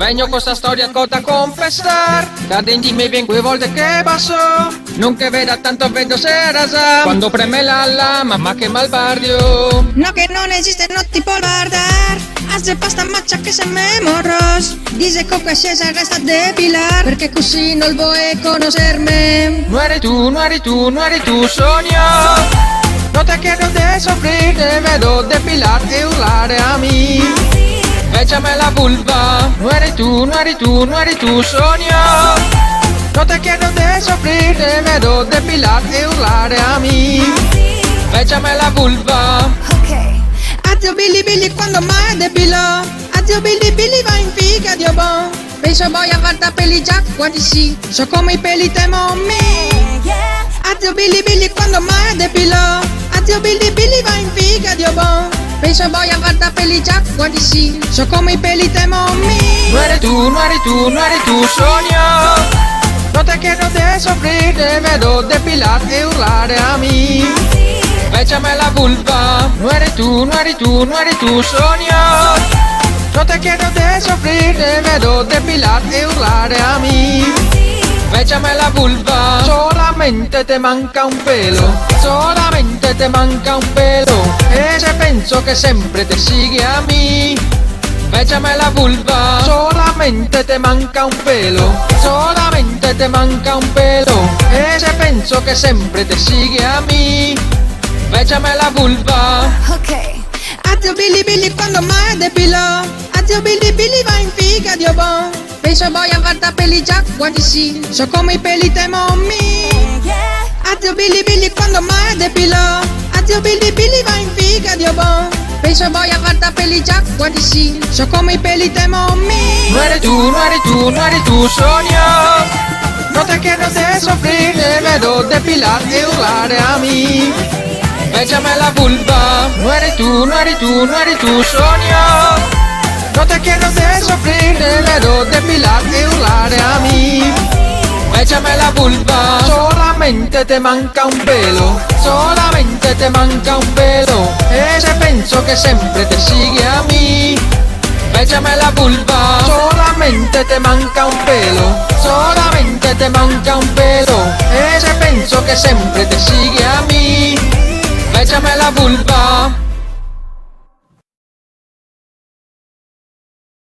Vengo con sta storia da confessar, da dentro bien quei volte che passo, non che veda tanto vedo se rasa, quando preme la lama, ma che malbardio. No que non esiste, no ti può guardar. Hace pasta maccia che se me morros. Dice que si se resta depilar, perché così non vuoi conocerme. No eri tu, no eri tu, no eri tu, sogno. No te quiero de sufrir, te vedo depilar e urlare a mí. Échame la vulva, no eri tu, no eri tu, no eri tu, sogno. No te quiero de sufrir, te vedo depilar e urlare a mí. Échame la vulva. Addio Billy Billy quando mai depilò. Addio Billy Billy va in figa, Dio bon. Penso poi a farti peli già quando sì, so come i peli temo me. Addio Billy Billy quando mai depilò. Addio Billy Billy va in figa, Dio bon. Penso poi a farti peli già quando sì, so come i peli temo me. No eri tu, no eri tu, no eri tu, sogno. No te quiero de sufrir, te vedo depilar e urlare a mí. Échame la vulva, no eri tu, no eri tu, no eri tu, sogno. No te quiero de sufrir, te vedo depilar e urlare a mí. Échame la vulva. Solamente te manca un pelo, solamente te manca un pelo. E se penso che sempre te sigue a mí. Échame la vulva. Solamente te manca un pelo, solamente te manca un pelo. E se penso che sempre te sigue a mí. Échame la vulva. Addio Billy Billy quando mai depilò. Addio Billy Billy va in figa, Dio bon. Penso poi a farti peli già quando sì, so come i peli temo me. Addio Billy Billy quando mai depilò. Addio Billy Billy va in figa, Dio bon. Penso poi a farti peli già quando sì, so come i peli temo me. No eri tu, no eri tu, no eri tu, sogno. No te quiero de sufrir, te vedo depilar e urlare a mí. Échame la vulva. No eri tu, no eri tu, no eri tu, sogno. No te quiero de sufrir, te vedo depilar e urlare a mí. Échame la vulva. Solamente te manca un pelo, solamente te manca un pelo. E se penso che sempre te sigue a mí. Échame la vulva. Solamente te manca un pelo, solamente te manca un pelo. E se penso che sempre te sigue a mí. Échame la vulva.